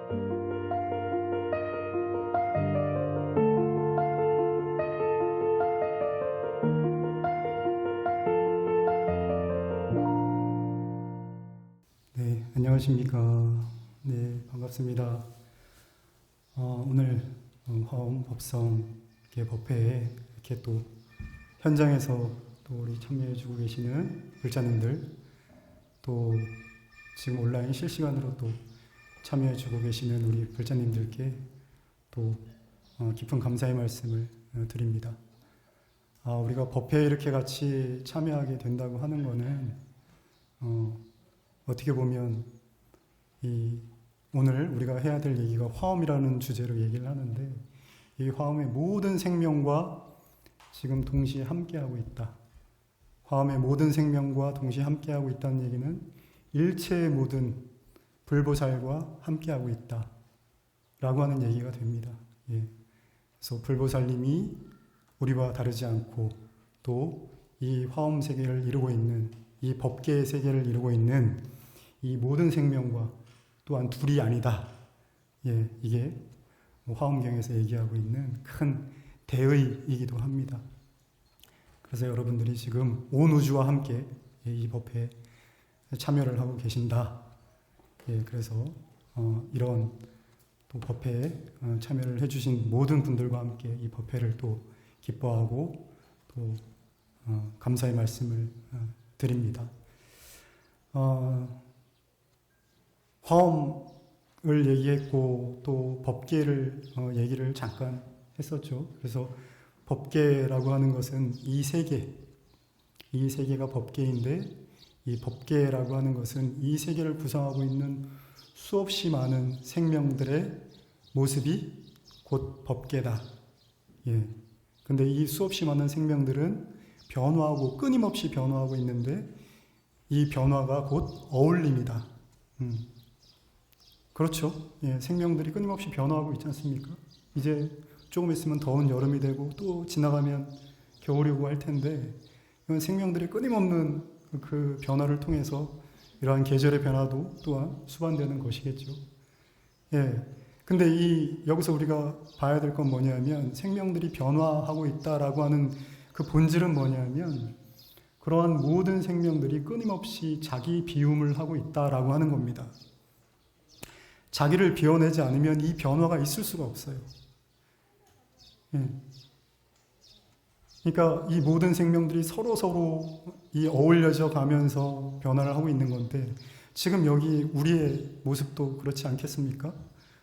네, 안녕하십니까. 네, 반갑습니다. 오늘 화엄 법성계 법회에 이렇게 또 현장에서 또 우리 참여해주고 계시는 불자님들, 또 지금 온라인 실시간으로 또 참여해주고 계시는 우리 불자님들께 또 깊은 감사의 말씀을 드립니다. 우리가 법회에 이렇게 같이 참여하게 된다고 하는 거는 어떻게 보면 오늘 우리가 해야 될 얘기가 화엄이라는 주제로 얘기를 하는데, 이 화엄의 모든 생명과 지금 동시에 함께하고 있다. 화엄의 모든 생명과 동시에 함께하고 있다는 얘기는 일체의 모든 불보살과 함께하고 있다 라고 하는 얘기가 됩니다. 그래서 불보살님이 우리와 다르지 않고 또 이 화엄 세계를 이루고 있는, 이 법계의 세계를 이루고 있는 이 모든 생명과 또한 둘이 아니다. 이게 화엄경에서 얘기하고 있는 큰 대의이기도 합니다. 그래서 여러분들이 지금 온 우주와 함께 이 법회에 참여를 하고 계신다. 그래서 이런 또 법회에 참여를 해주신 모든 분들과 함께 이 법회를 또 기뻐하고 또 감사의 말씀을 드립니다. 화엄을 얘기했고 또 법계를 얘기를 잠깐 했었죠. 그래서 법계라고 하는 것은 이 세계가 법계인데, 이 법계라고 하는 것은 이 세계를 구성하고 있는 수없이 많은 생명들의 모습이 곧 법계다. 근데 이 수없이 많은 생명들은 변화하고 끊임없이 변화하고 있는데, 이 변화가 곧 어울림이다. 그렇죠. 생명들이 끊임없이 변화하고 있지 않습니까? 이제 조금 있으면 더운 여름이 되고 또 지나가면 겨울이 오고 할 텐데, 이건 생명들이 끊임없는 그 변화를 통해서 이러한 계절의 변화도 또한 수반되는 것이겠죠. 근데 여기서 우리가 봐야 될 건 뭐냐면, 생명들이 변화하고 있다라고 하는 그 본질은 뭐냐면, 그러한 모든 생명들이 끊임없이 자기 비움을 하고 있다라고 하는 겁니다. 자기를 비워내지 않으면 이 변화가 있을 수가 없어요. 그러니까 이 모든 생명들이 서로 어울려져 가면서 변화를 하고 있는 건데, 지금 여기 우리의 모습도 그렇지 않겠습니까?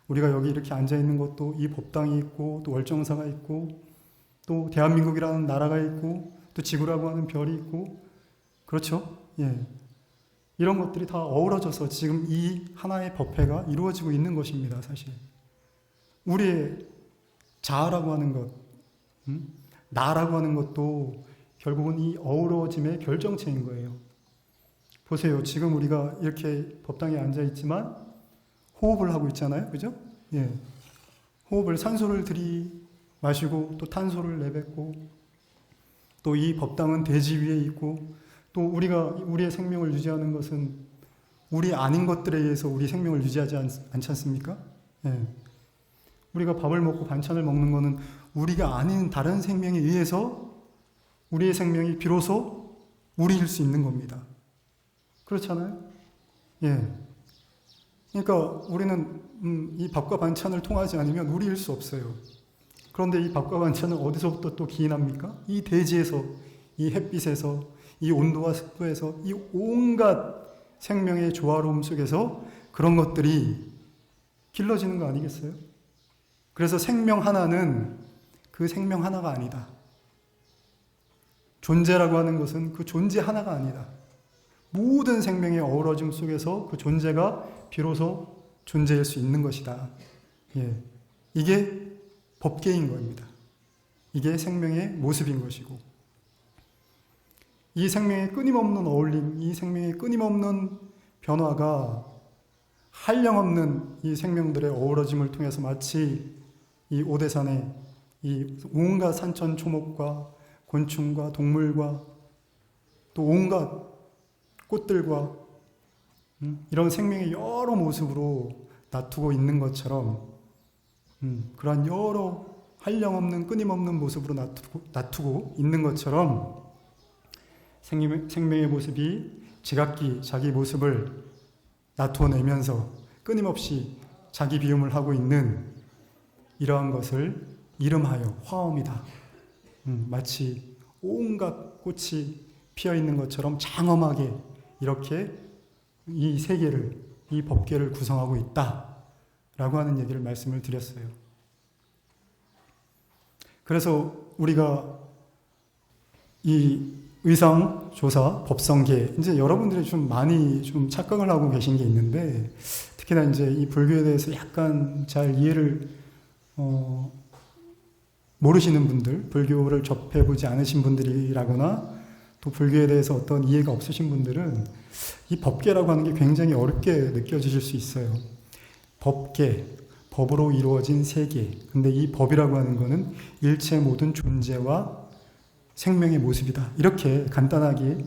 우리가 여기 이렇게 앉아 있는 것도 이 법당이 있고, 또 월정사가 있고, 또 대한민국이라는 나라가 있고, 또 지구라고 하는 별이 있고, 그렇죠? 이런 것들이 다 어우러져서 지금 이 하나의 법회가 이루어지고 있는 것입니다, 사실. 우리의 자아라고 하는 것, 나라고 하는 것도 결국은 이 어우러짐의 결정체인 거예요. 보세요. 지금 우리가 이렇게 법당에 앉아 있지만 호흡을 하고 있잖아요. 그죠? 호흡을, 산소를 들이마시고 또 탄소를 내뱉고, 또 이 법당은 대지 위에 있고, 또 우리의 생명을 유지하는 것은 우리 아닌 것들에 의해서 우리 생명을 유지하지 않지 않습니까? 우리가 밥을 먹고 반찬을 먹는 것은 우리가 아닌 다른 생명에 의해서 우리의 생명이 비로소 우리일 수 있는 겁니다. 그렇잖아요? 그러니까 우리는 이 밥과 반찬을 통하지 않으면 우리일 수 없어요. 그런데 이 밥과 반찬은 어디서부터 또 기인합니까? 이 대지에서, 이 햇빛에서, 이 온도와 습도에서, 이 온갖 생명의 조화로움 속에서 그런 것들이 길러지는 거 아니겠어요? 그래서 생명 하나는 그 생명 하나가 아니다. 존재라고 하는 것은 그 존재 하나가 아니다. 모든 생명의 어우러짐 속에서 그 존재가 비로소 존재일 수 있는 것이다. 이게 법계인 겁니다. 이게 생명의 모습인 것이고, 이 생명의 끊임없는 어울림, 이 생명의 끊임없는 변화가 한량없는 이 생명들의 어우러짐을 통해서 마치 이 오대산에 이 온갖 산천 초목과 곤충과 동물과 또 온갖 꽃들과 이런 생명의 여러 모습으로 놔두고 있는 것처럼 그러한 여러 한량없는 끊임없는 모습으로 놔두고 있는 것처럼 생명의 모습이 지각기 자기 모습을 나타내면서 끊임없이 자기 비움을 하고 있는 이러한 것을 이름하여 화엄이다. 마치 온갖 꽃이 피어 있는 것처럼 장엄하게 이렇게 이 세계를, 이 법계를 구성하고 있다라고 하는 얘기를 말씀을 드렸어요. 그래서 우리가 이 의상조사, 법성계, 이제 여러분들이 좀 많이 좀 착각을 하고 계신 게 있는데, 특히나 이제 이 불교에 대해서 약간 잘 이해를 모르시는 분들, 불교를 접해보지 않으신 분들이라거나 또 불교에 대해서 어떤 이해가 없으신 분들은 이 법계라고 하는 게 굉장히 어렵게 느껴지실 수 있어요. 법계, 법으로 이루어진 세계. 근데 이 법이라고 하는 거는 일체 모든 존재와 생명의 모습이다. 이렇게 간단하게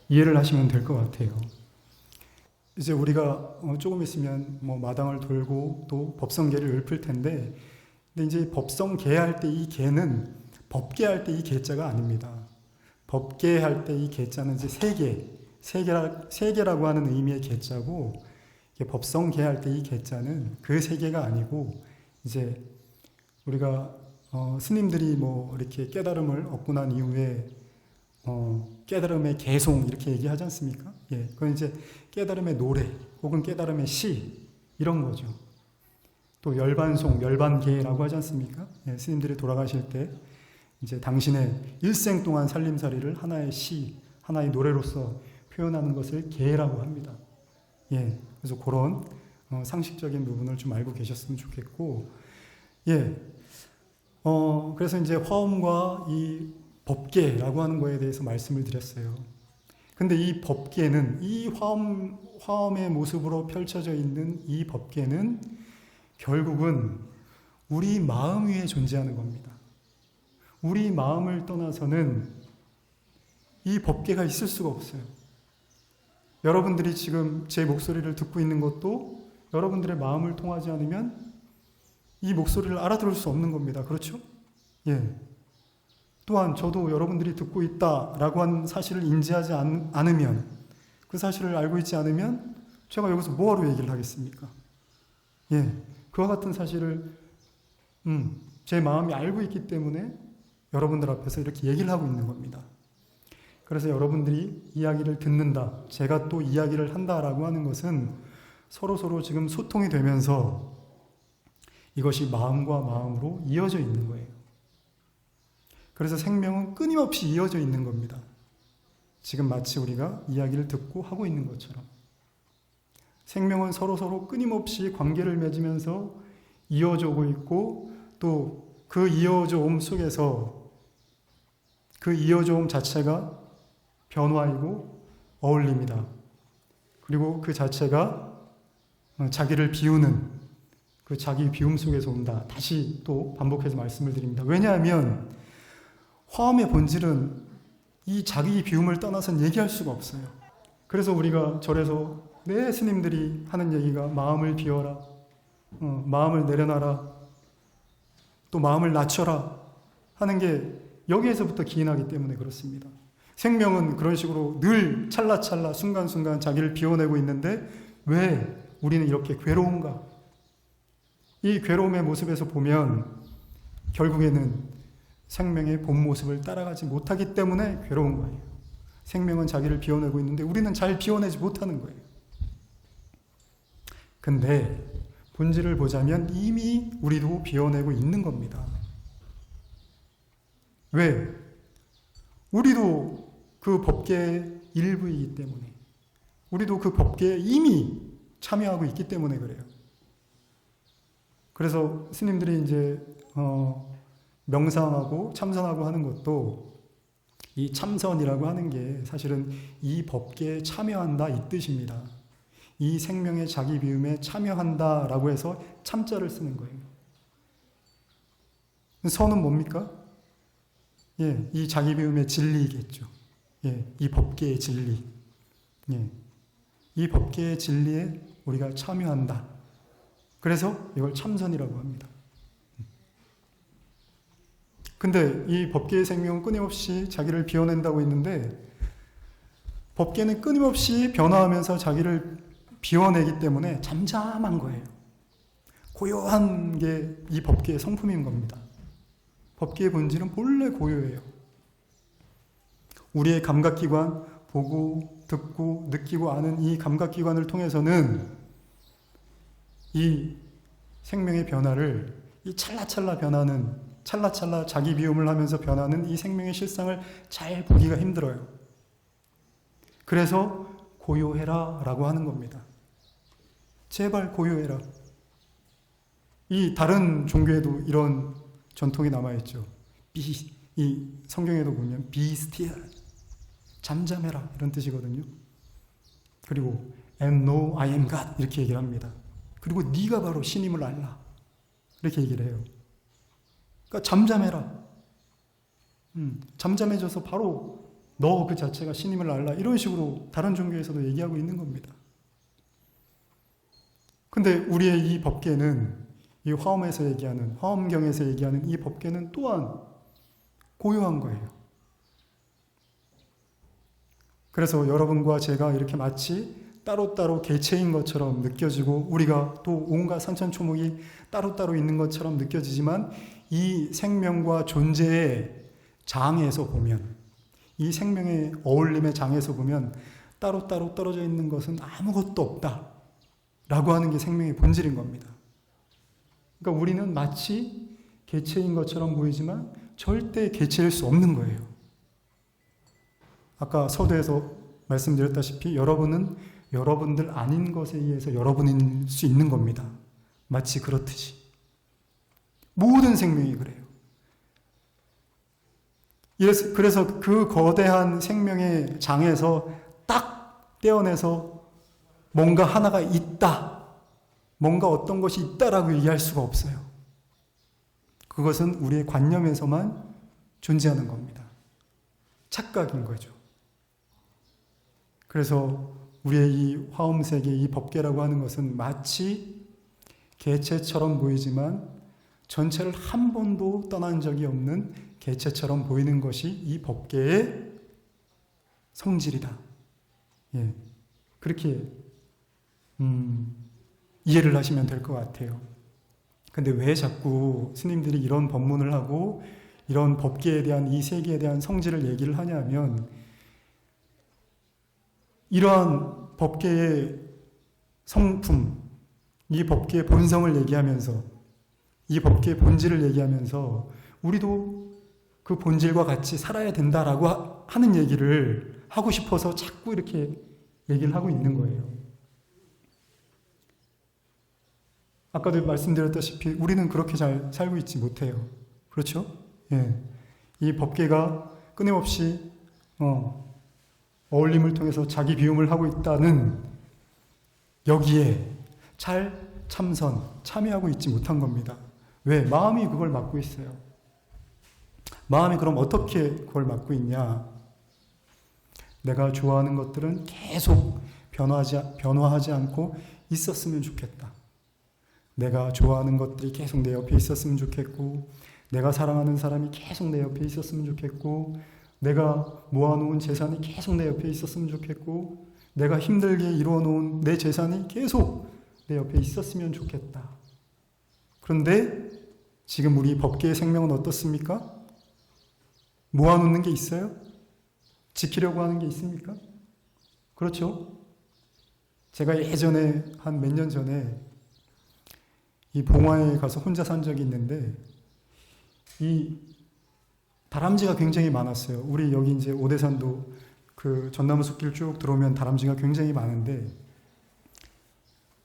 이해를 하시면 될 것 같아요. 이제 우리가 조금 있으면 뭐 마당을 돌고 또 법성계를 읊을 텐데, 근데 이제 법성계 할 때 이 계는 법계 할 때 이 계자가 아닙니다. 법계 할 때 이 계자는 이제 세계라고 하는 의미의 계자고, 법성계 할 때 이 계자는 그 세계가 아니고, 이제 우리가 스님들이 뭐 이렇게 깨달음을 얻고 난 이후에 깨달음의 개송 이렇게 얘기하지 않습니까? 예, 그건 이제 깨달음의 노래 혹은 깨달음의 시 이런 거죠. 또 열반송, 열반계라고 하지 않습니까? 예, 스님들이 돌아가실 때 이제 당신의 일생 동안 살림살이를 하나의 시, 하나의 노래로서 표현하는 것을 계라고 합니다. 예, 그래서 그런 상식적인 부분을 좀 알고 계셨으면 좋겠고, 예, 그래서 이제 화엄과 이 법계라고 하는 거에 대해서 말씀을 드렸어요. 근데 이 법계는, 이 화엄의 모습으로 펼쳐져 있는 이 법계는 결국은 우리 마음 위에 존재하는 겁니다. 우리 마음을 떠나서는 이 법계가 있을 수가 없어요. 여러분들이 지금 제 목소리를 듣고 있는 것도 여러분들의 마음을 통하지 않으면 이 목소리를 알아들을 수 없는 겁니다. 그렇죠? 예. 또한 저도 여러분들이 듣고 있다라고 하는 사실을 인지하지 않으면, 그 사실을 알고 있지 않으면 제가 여기서 뭐하러 얘기를 하겠습니까? 예. 그와 같은 사실을 제 마음이 알고 있기 때문에 여러분들 앞에서 이렇게 얘기를 하고 있는 겁니다. 그래서 여러분들이 이야기를 듣는다, 제가 또 이야기를 한다라고 하는 것은 서로 지금 소통이 되면서 이것이 마음과 마음으로 이어져 있는 거예요. 그래서 생명은 끊임없이 이어져 있는 겁니다. 지금 마치 우리가 이야기를 듣고 하고 있는 것처럼. 생명은 서로 끊임없이 관계를 맺으면서 이어져 오고 있고, 또 그 이어져 옴 속에서 그 이어져 옴 자체가 변화이고 어울립니다. 그리고 그 자체가 자기를 비우는 그 자기 비움 속에서 온다. 다시 또 반복해서 말씀을 드립니다. 왜냐하면 화엄의 본질은 이 자기 비움을 떠나서는 얘기할 수가 없어요. 그래서 우리가 절에서 스님들이 하는 얘기가 마음을 비워라, 마음을 내려놔라, 또 마음을 낮춰라 하는 게 여기에서부터 기인하기 때문에 그렇습니다. 생명은 그런 식으로 늘 찰나찰나 순간순간 자기를 비워내고 있는데 왜 우리는 이렇게 괴로운가? 이 괴로움의 모습에서 보면 결국에는 생명의 본 모습을 따라가지 못하기 때문에 괴로운 거예요. 생명은 자기를 비워내고 있는데 우리는 잘 비워내지 못하는 거예요. 근데 본질을 보자면 이미 우리도 비워내고 있는 겁니다. 왜? 우리도 그 법계의 일부이기 때문에, 우리도 그 법계에 이미 참여하고 있기 때문에 그래요. 그래서 스님들이 이제 명상하고 참선하고 하는 것도 이 참선이라고 하는 게 사실은 이 법계에 참여한다 이 뜻입니다. 이 생명의 자기 비움에 참여한다라고 해서 참자를 쓰는 거예요. 선은 뭡니까? 예, 이 자기 비움의 진리이겠죠. 예, 이 법계의 진리. 예, 이 법계의 진리에 우리가 참여한다. 그래서 이걸 참선이라고 합니다. 근데 이 법계의 생명은 끊임없이 자기를 비워낸다고 했는데 법계는 끊임없이 변화하면서 자기를 비워내기 때문에 잠잠한 거예요. 고요한 게 이 법계의 성품인 겁니다. 법계의 본질은 본래 고요해요. 우리의 감각기관, 보고, 듣고, 느끼고 아는 이 감각기관을 통해서는 이 생명의 변화를, 이 찰나찰나 변하는, 찰나찰나 자기 비움을 하면서 변하는 이 생명의 실상을 잘 보기가 힘들어요. 그래서 고요해라 라고 하는 겁니다. 제발 고요해라. 이 다른 종교에도 이런 전통이 남아있죠. 이 성경에도 보면 be still, 잠잠해라 이런 뜻이거든요. 그리고 and know I am God 이렇게 얘기를 합니다. 그리고 네가 바로 신임을 알라 이렇게 얘기를 해요. 그러니까 잠잠해라. 잠잠해져서 바로 너 그 자체가 신임을 알라 이런 식으로 다른 종교에서도 얘기하고 있는 겁니다. 근데 우리의 이 법계는 이 화엄에서 얘기하는, 화엄경에서 얘기하는 이 법계는 또한 고요한 거예요. 그래서 여러분과 제가 이렇게 마치 따로따로 개체인 것처럼 느껴지고 우리가 또 온갖 산천초목이 따로따로 있는 것처럼 느껴지지만 이 생명과 존재의 장에서 보면, 이 생명의 어울림의 장에서 보면 따로따로 떨어져 있는 것은 아무것도 없다 라고 하는 게 생명의 본질인 겁니다. 그러니까 우리는 마치 개체인 것처럼 보이지만 절대 개체일 수 없는 거예요. 아까 서두에서 말씀드렸다시피 여러분은 여러분들 아닌 것에 의해서 여러분일 수 있는 겁니다. 마치 그렇듯이. 모든 생명이 그래요. 그래서 그 거대한 생명의 장에서 딱 떼어내서 뭔가 하나가 있다. 뭔가 어떤 것이 있다라고 얘기할 수가 없어요. 그것은 우리의 관념에서만 존재하는 겁니다. 착각인 거죠. 그래서 우리의 이 화엄세계, 이 법계라고 하는 것은 마치 개체처럼 보이지만 전체를 한 번도 떠난 적이 없는 개체처럼 보이는 것이 이 법계의 성질이다. 예, 그렇게 이해를 하시면 될 것 같아요. 근데 왜 자꾸 스님들이 이런 법문을 하고 이런 법계에 대한 이 세계에 대한 성질을 얘기를 하냐면 이러한 법계의 성품, 이 법계의 본성을 얘기하면서 이 법계의 본질을 얘기하면서 우리도 그 본질과 같이 살아야 된다라고 하는 얘기를 하고 싶어서 자꾸 이렇게 얘기를 하고 있는 거예요. 아까도 말씀드렸다시피 우리는 그렇게 잘 살고 있지 못해요. 그렇죠? 예. 이 법계가 끊임없이 어울림을 통해서 자기 비움을 하고 있다는 여기에 잘 참여하고 있지 못한 겁니다. 왜? 마음이 그걸 막고 있어요. 마음이 그럼 어떻게 그걸 막고 있냐? 내가 좋아하는 것들은 계속 변화하지 않고 있었으면 좋겠다. 내가 좋아하는 것들이 계속 내 옆에 있었으면 좋겠고, 내가 사랑하는 사람이 계속 내 옆에 있었으면 좋겠고, 내가 모아놓은 재산이 계속 내 옆에 있었으면 좋겠고, 내가 힘들게 이루어놓은 내 재산이 계속 내 옆에 있었으면 좋겠다. 그런데 지금 우리 법계의 생명은 어떻습니까? 모아놓는 게 있어요? 지키려고 하는 게 있습니까? 그렇죠? 제가 예전에 한 몇 년 전에 이 봉화에 가서 혼자 산 적이 있는데 이 다람쥐가 굉장히 많았어요. 우리 여기 이제 오대산도 그 전나무 숲길 쭉 들어오면 다람쥐가 굉장히 많은데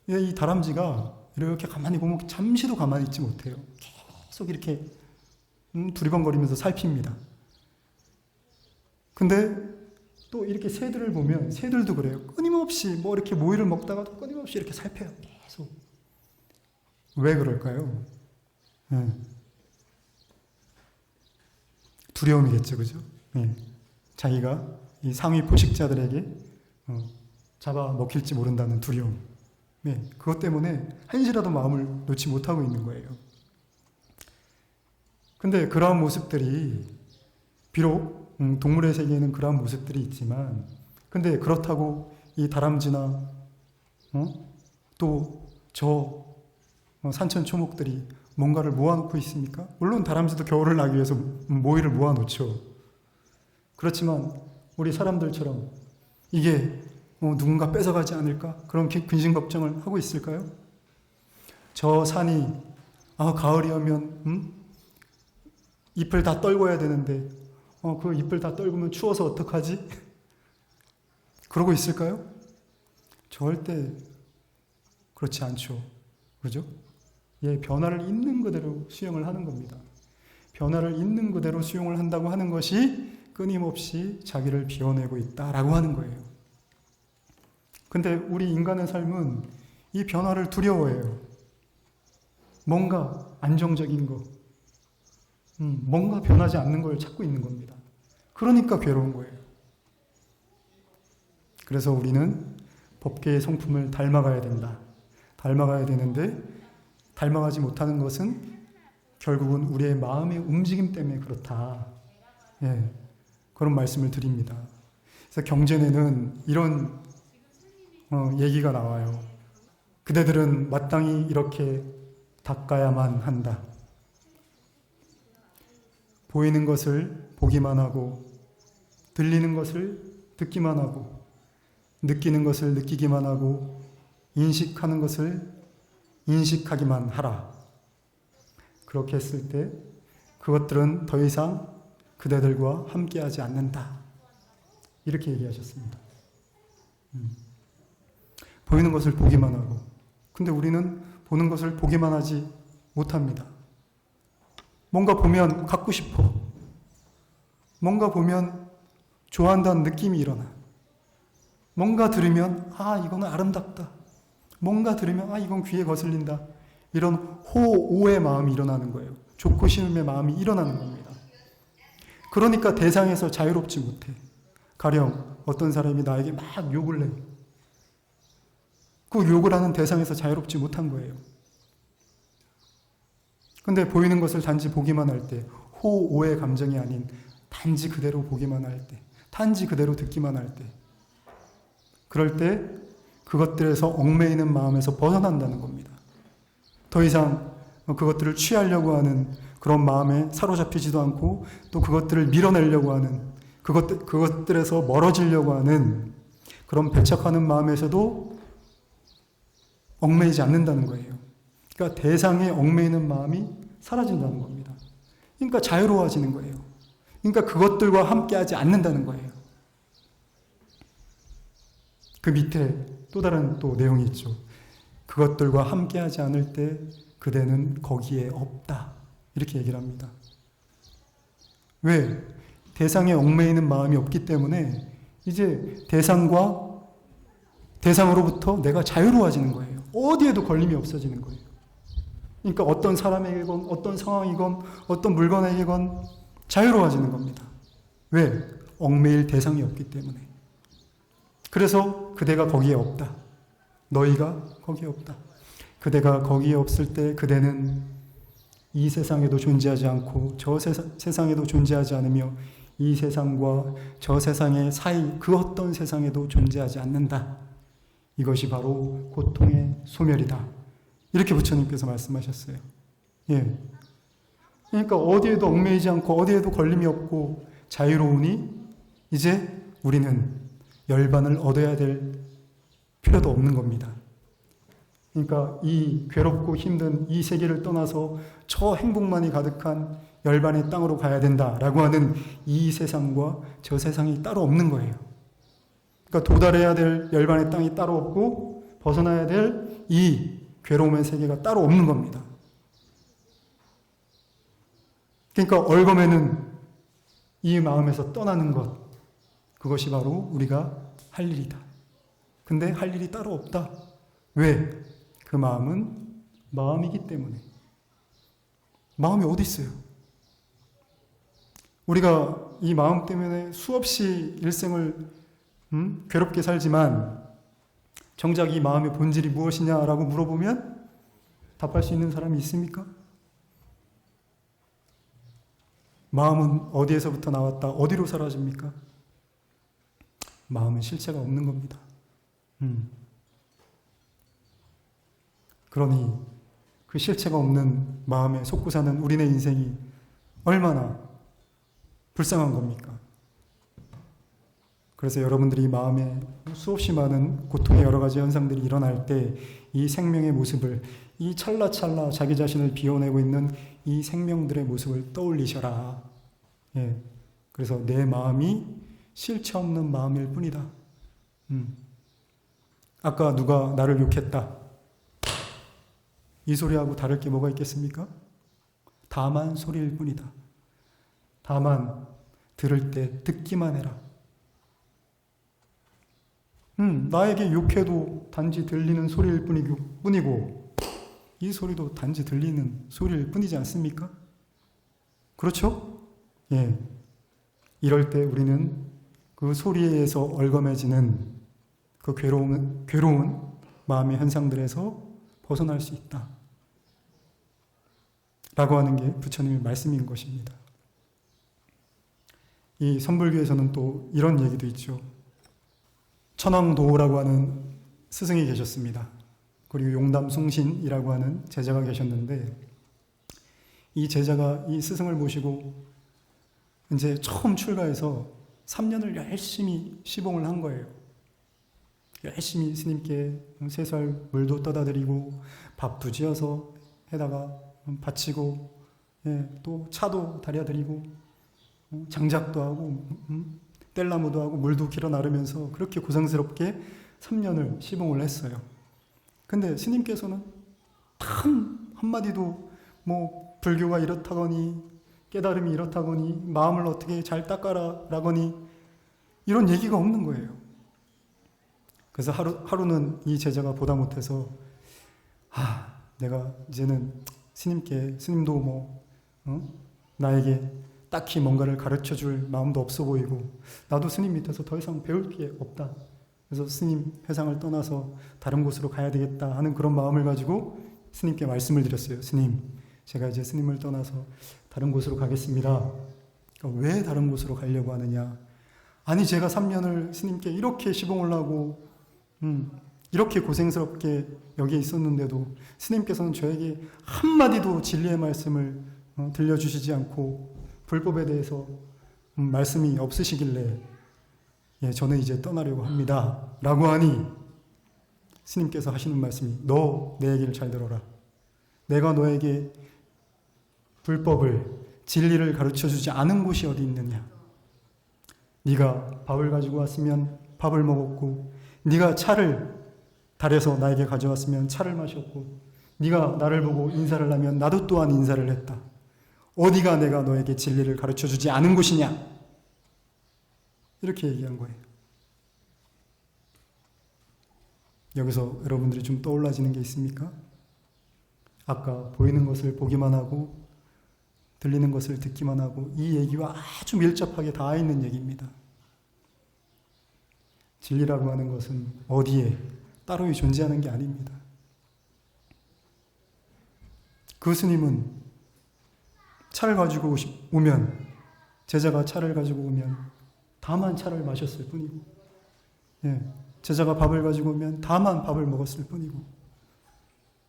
이 다람쥐가 이렇게 가만히 보면 잠시도 가만히 있지 못해요. 계속 이렇게 두리번거리면서 살핍니다. 근데 또 이렇게 새들을 보면 새들도 그래요. 끊임없이 뭐 이렇게 모이를 먹다가도 끊임없이 이렇게 살펴요. 계속. 왜 그럴까요? 두려움이겠죠, 그죠? 자기가 이 상위 포식자들에게 잡아 먹힐지 모른다는 두려움. 네, 그것 때문에 한시라도 마음을 놓지 못하고 있는 거예요. 근데 그러한 모습들이 비록 동물의 세계에는 그러한 모습들이 있지만, 근데 그렇다고 이 다람쥐나 또 저 산천 초목들이 뭔가를 모아놓고 있습니까? 물론 다람쥐도 겨울을 나기 위해서 모이를 모아놓죠. 그렇지만 우리 사람들처럼 이게 누군가 뺏어가지 않을까? 그런 근심 걱정을 하고 있을까요? 저 산이 가을이 오면 잎을 다 떨궈야 되는데 그 잎을 다 떨구면 추워서 어떡하지? 그러고 있을까요? 절대 그렇지 않죠. 그죠? 예, 변화를 있는 그대로 수용을 하는 겁니다. 변화를 있는 그대로 수용을 한다고 하는 것이 끊임없이 자기를 비워내고 있다라고 하는 거예요. 근데 우리 인간의 삶은 이 변화를 두려워해요. 뭔가 안정적인 거, 뭔가 변하지 않는 걸 찾고 있는 겁니다. 그러니까 괴로운 거예요. 그래서 우리는 법계의 성품을 닮아가야 된다. 닮아가야 되는데 닮아가지 못하는 것은 결국은 우리의 마음의 움직임 때문에 그렇다. 예, 그런 말씀을 드립니다. 그래서 경전에는 이런 얘기가 나와요. 그대들은 마땅히 이렇게 닦아야만 한다. 보이는 것을 보기만 하고, 들리는 것을 듣기만 하고, 느끼는 것을 느끼기만 하고, 인식하는 것을 인식하기만 하라. 그렇게 했을 때 그것들은 더 이상 그대들과 함께하지 않는다. 이렇게 얘기하셨습니다. 보이는 것을 보기만 하고, 근데 우리는 보는 것을 보기만 하지 못합니다. 뭔가 보면 갖고 싶어. 뭔가 보면 좋아한다는 느낌이 일어나. 뭔가 들으면 이거는 아름답다. 뭔가 들으면 이건 귀에 거슬린다. 이런 호오의 마음이 일어나는 거예요. 좋고 싫음의 마음이 일어나는 겁니다. 그러니까 대상에서 자유롭지 못해. 가령 어떤 사람이 나에게 막 욕을 해. 그 욕을 하는 대상에서 자유롭지 못한 거예요. 근데 보이는 것을 단지 보기만 할 때, 호오의 감정이 아닌 단지 그대로 보기만 할 때, 단지 그대로 듣기만 할 때, 그럴 때 그것들에서 얽매이는 마음에서 벗어난다는 겁니다. 더 이상 그것들을 취하려고 하는 그런 마음에 사로잡히지도 않고, 또 그것들을 밀어내려고 하는, 그것들에서 멀어지려고 하는 그런 배척하는 마음에서도 얽매이지 않는다는 거예요. 그러니까 대상에 얽매이는 마음이 사라진다는 겁니다. 그러니까 자유로워지는 거예요. 그러니까 그것들과 함께하지 않는다는 거예요. 그 밑에 또 다른 내용이 있죠. 그것들과 함께하지 않을 때 그대는 거기에 없다. 이렇게 얘기를 합니다. 왜? 대상에 얽매이는 마음이 없기 때문에 이제 대상으로부터 내가 자유로워지는 거예요. 어디에도 걸림이 없어지는 거예요. 그러니까 어떤 사람에게건 어떤 상황이건 어떤 물건에게건 자유로워지는 겁니다. 왜? 얽매일 대상이 없기 때문에. 그래서 그대가 거기에 없다. 너희가 거기에 없다. 그대가 거기에 없을 때 그대는 이 세상에도 존재하지 않고 저 세상에도 존재하지 않으며 이 세상과 저 세상의 사이 그 어떤 세상에도 존재하지 않는다. 이것이 바로 고통의 소멸이다. 이렇게 부처님께서 말씀하셨어요. 예. 그러니까 어디에도 얽매이지 않고 어디에도 걸림이 없고 자유로우니 이제 우리는 열반을 얻어야 될 필요도 없는 겁니다. 그러니까 이 괴롭고 힘든 이 세계를 떠나서 저 행복만이 가득한 열반의 땅으로 가야 된다라고 하는 이 세상과 저 세상이 따로 없는 거예요. 그러니까 도달해야 될 열반의 땅이 따로 없고 벗어나야 될 이 괴로움의 세계가 따로 없는 겁니다. 그러니까 얼검에는 이 마음에서 떠나는 것, 그것이 바로 우리가 할 일이다. 근데 할 일이 따로 없다. 왜? 그 마음은 마음이기 때문에. 마음이 어디 있어요? 우리가 이 마음 때문에 수없이 일생을 괴롭게 살지만 정작 이 마음의 본질이 무엇이냐라고 물어보면 답할 수 있는 사람이 있습니까? 마음은 어디에서부터 나왔다, 어디로 사라집니까? 마음은 실체가 없는 겁니다. 그러니 그 실체가 없는 마음에 속고 사는 우리네 인생이 얼마나 불쌍한 겁니까? 그래서 여러분들이 마음에 수없이 많은 고통의 여러 가지 현상들이 일어날 때 이 생명의 모습을, 이 찰나찰나 자기 자신을 비워내고 있는 이 생명들의 모습을 떠올리셔라. 예. 그래서 내 마음이 실체 없는 마음일 뿐이다. 아까 누가 나를 욕했다. 이 소리하고 다를 게 뭐가 있겠습니까? 다만 소리일 뿐이다. 다만 들을 때 듣기만 해라. 나에게 욕해도 단지 들리는 소리일 뿐이고 이 소리도 단지 들리는 소리일 뿐이지 않습니까? 그렇죠? 예. 이럴 때 우리는 그 소리에서 얼거매지는 그 괴로운 마음의 현상들에서 벗어날 수 있다. 라고 하는 게 부처님의 말씀인 것입니다. 이 선불교에서는 또 이런 얘기도 있죠. 천황도라고 하는 스승이 계셨습니다. 그리고 용담숭신이라고 하는 제자가 계셨는데 이 제자가 이 스승을 모시고 이제 처음 출가해서 3년을 열심히 시봉을 한 거예요. 열심히 스님께 세살 물도 떠다 드리고 밥도 지어서 해다가 바치고 또 차도 다려 드리고 장작도 하고 뗄나무도 하고 물도 길어 나르면서 그렇게 고생스럽게 3년을 시봉을 했어요. 근데 스님께서는 단 한마디도 뭐 불교가 이렇다거니 깨달음이 이렇다거니 마음을 어떻게 잘 닦아라 라거니 이런 얘기가 없는 거예요. 그래서 하루는 이 제자가 보다 못해서 내가 이제는 스님도 나에게 딱히 뭔가를 가르쳐 줄 마음도 없어 보이고 나도 스님 밑에서 더 이상 배울 게 없다. 그래서 스님 회상을 떠나서 다른 곳으로 가야 되겠다 하는 그런 마음을 가지고 스님께 말씀을 드렸어요. 스님, 제가 이제 스님을 떠나서 다른 곳으로 가겠습니다. 그러니까 왜 다른 곳으로 가려고 하느냐? 아니 제가 3년을 스님께 이렇게 시봉을 하고 이렇게 고생스럽게 여기에 있었는데도 스님께서는 저에게 한마디도 진리의 말씀을 들려주시지 않고 불법에 대해서 말씀이 없으시길래 저는 이제 떠나려고 합니다. 라고 하니 스님께서 하시는 말씀이 너 내 얘기를 잘 들어라. 내가 너에게 불법을 진리를 가르쳐주지 않은 곳이 어디 있느냐. 네가 밥을 가지고 왔으면 밥을 먹었고 네가 차를 달여서 나에게 가져왔으면 차를 마셨고 네가 나를 보고 인사를 하면 나도 또한 인사를 했다. 어디가 내가 너에게 진리를 가르쳐주지 않은 곳이냐? 이렇게 얘기한 거예요. 여기서 여러분들이 좀 떠올라지는 게 있습니까? 아까 보이는 것을 보기만 하고 들리는 것을 듣기만 하고 이 얘기와 아주 밀접하게 닿아 있는 얘기입니다. 진리라고 하는 것은 어디에 따로 존재하는 게 아닙니다. 그 스님은 차를 가지고 오면 제자가 차를 가지고 오면 다만 차를 마셨을 뿐이고 제자가 밥을 가지고 오면 다만 밥을 먹었을 뿐이고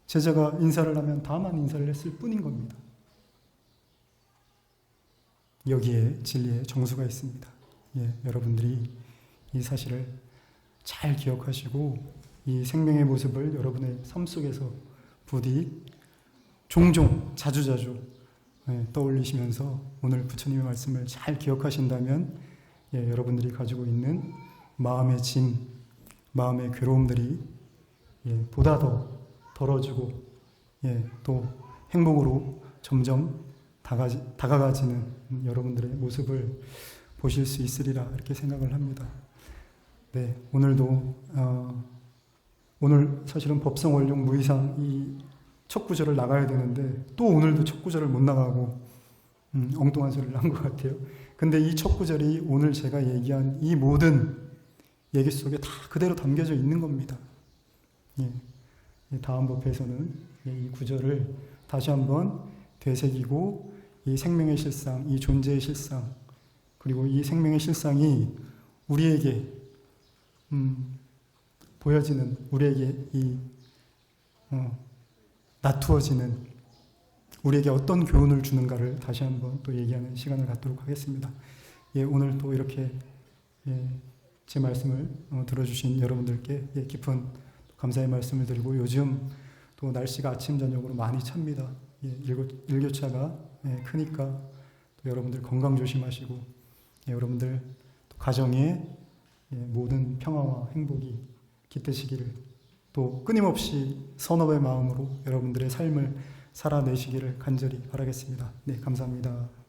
제자가 인사를 하면 다만 인사를 했을 뿐인 겁니다. 여기에 진리의 정수가 있습니다. 여러분들이 이 사실을 잘 기억하시고 이 생명의 모습을 여러분의 삶 속에서 부디 종종 자주자주 떠올리시면서 오늘 부처님의 말씀을 잘 기억하신다면 여러분들이 가지고 있는 마음의 짐, 마음의 괴로움들이 보다 더 덜어지고 또 행복으로 점점 다가가지는 여러분들의 모습을 보실 수 있으리라 이렇게 생각을 합니다. 오늘도 오늘 사실은 법성 원룡 무의상 이 첫 구절을 나가야 되는데 또 오늘도 첫 구절을 못 나가고 엉뚱한 소리를 한 것 같아요. 근데 이 첫 구절이 오늘 제가 얘기한 이 모든 얘기 속에 다 그대로 담겨져 있는 겁니다. 예, 이 다음 법회에서는 이 구절을 다시 한번 되새기고 이 생명의 실상, 이 존재의 실상, 그리고 이 생명의 실상이 우리에게 보여지는, 우리에게 이 나투어지는, 우리에게 어떤 교훈을 주는가를 다시 한번 또 얘기하는 시간을 갖도록 하겠습니다. 예, 오늘 또 이렇게 제 말씀을 들어주신 여러분들께 깊은 감사의 말씀을 드리고, 요즘 또 날씨가 아침 저녁으로 많이 찹니다. 일교차가 크니까 또 여러분들 건강 조심하시고, 여러분들 또 가정에 모든 평화와 행복이 깃드시기를, 또 끊임없이 선업의 마음으로 여러분들의 삶을 살아내시기를 간절히 바라겠습니다. 네, 감사합니다.